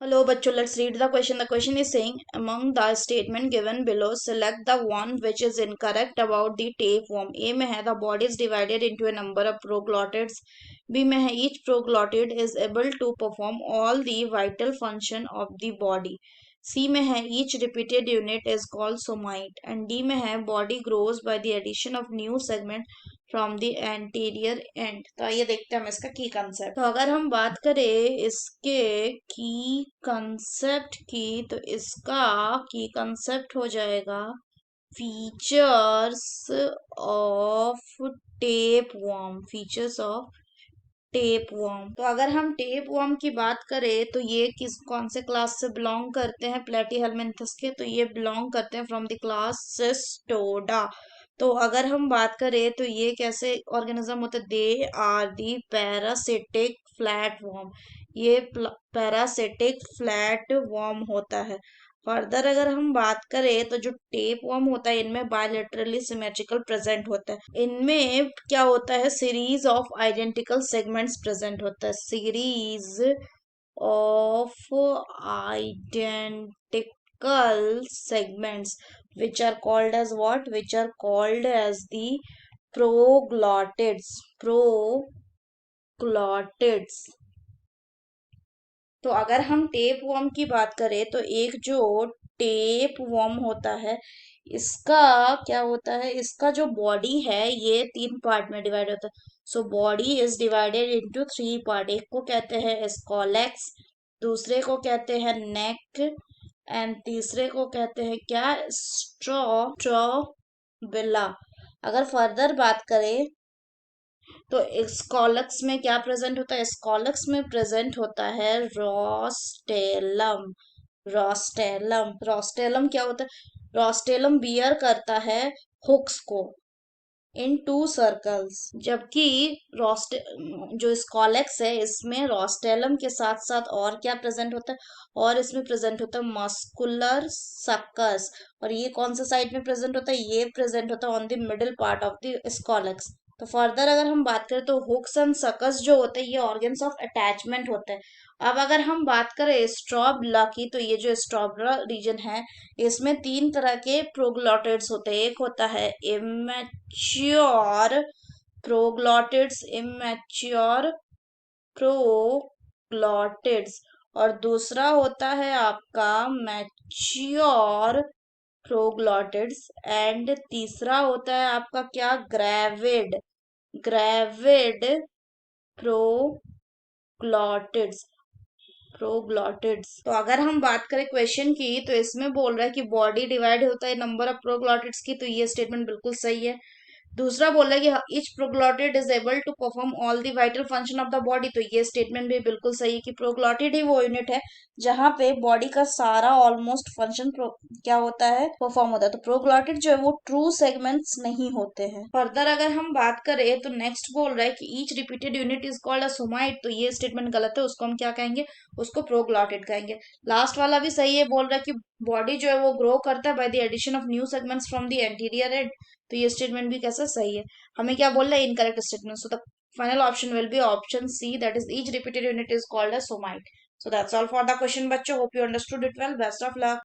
Hello, bachcho. Let's read the question. The question is saying, among the statement given below, select the one which is incorrect about the tapeworm. A में है the body is divided into a number of proglottids. B में है each proglottid is able to perform all the vital function of the body. C में है each repeated unit is called somite. And D में है body grows by the addition of new segment from the anterior end. तो आइए देखते हैं हम इसका की कंसेप्ट। तो अगर हम बात करें इसके की कंसेप्ट की, तो इसका की कंसेप्ट हो जाएगा features of tape worm. Features of tape worm. तो अगर हम टेप वर्म की बात करें तो ये किस कौन से क्लास से बिलोंग करते हैं? प्लेटीहेलमिन्थस के। तो ये बिलोंग करते हैं फ्रॉम द क्लास सिस्टोडा। तो अगर हम बात करें तो ये कैसे ऑर्गेनिज्म होते हैं? They are the parasitic flat worm. ये पैरासिटिक फ्लैट वर्म होता है। फर्दर अगर हम बात करें तो जो टेप वर्म होता है इनमें बायलेटरली सिमेट्रिकल प्रेजेंट होता है। इनमें क्या होता है? Series of identical segments present होता है। Series of identical segments which are called as what? Which are called as the proglottids. Proglottids. तो अगर हम टेप वर्म की बात करें तो एक जो टेप वर्म होता है इसका क्या होता है? इसका जो बॉडी है ये 3 पार्ट में डिवाइड होता है। So body is divided into 3 part. एक को कहते हैं स्कॉलेक्स, दूसरे को कहते हैं नेक, एंड तीसरे को कहते हैं क्या? स्ट्रॉबिला। अगर फर्दर बात करें तो स्कॉलक्स में क्या प्रेजेंट होता है? स्कॉलक्स में प्रेजेंट होता है रोस्टेलम। रोस्टेलम रोस्टेलम क्या होता है? रोस्टेलम बियर करता है हुक्स को इन 2 सर्कल्स। जबकि रोस्ट जो स्कॉलेक्स है इसमें रोस्टेलम के साथ साथ और क्या प्रेजेंट होता है? और इसमें प्रेजेंट होता है मस्कुलर सक्कस। और ये कौन सा साइड में प्रेजेंट होता है? ये प्रेजेंट होता है on the middle part of the scolex. तो फर्दर अगर हम बात करें तो हुक्स एंड सकस जो होते हैं ये ऑर्गन्स ऑफ अटैचमेंट होते हैं। अब अगर हम बात करें स्ट्रॉबला की, तो ये जो स्ट्रॉबला रीजन है इसमें 3 तरह के प्रोग्लॉटिड्स होते हैं। एक होता है इमेच्योर प्रोग्लॉटिड्स, इमेच्योर प्रोग्लॉटिड्स, और दूसरा होता है आपका मैच्योर प्रोग्लॉटिड्स, एंड तीसरा होता है आपका क्या? ग्रेविड। Gravid proglottids. प्रोग्लॉटिड्स। तो अगर हम बात करें क्वेश्चन की तो इसमें बोल रहा है कि बॉडी डिवाइड होता है नंबर ऑफ प्रोग्लॉटिड्स की, तो ये स्टेटमेंट बिल्कुल सही है। दूसरा बोल रहा है कि each proglottid is able to perform all the vital function of the body, तो ये स्टेटमेंट भी बिल्कुल सही है कि प्रोग्लॉटिड ही वो यूनिट है जहां पे बॉडी का सारा ऑलमोस्ट फंक्शन क्या होता है? परफॉर्म होता है। तो प्रोग्लॉटिड जो है वो ट्रू सेगमेंट्स नहीं होते हैं। फर्दर अगर हम बात करें तो नेक्स्ट बोल रहा है कि each repeated unit is called a somite, तो ये स्टेटमेंट गलत है, उसको हम क्या कहेंगे? उसको प्रोग्लॉटिड कहेंगे। लास्ट वाला भी सही है, बोल रहा है कि बॉडी जो है वो ग्रो करता है by the addition of new segments from the anterior end. तो ये स्टेटमेंट भी कैसा? सही है। हमें क्या बोल रहा है? Incorrect statement. So the final option will be option C, that is each repeated unit is called a somite. So that's all for the question, बच्चों. Hope you understood it well. Best of luck.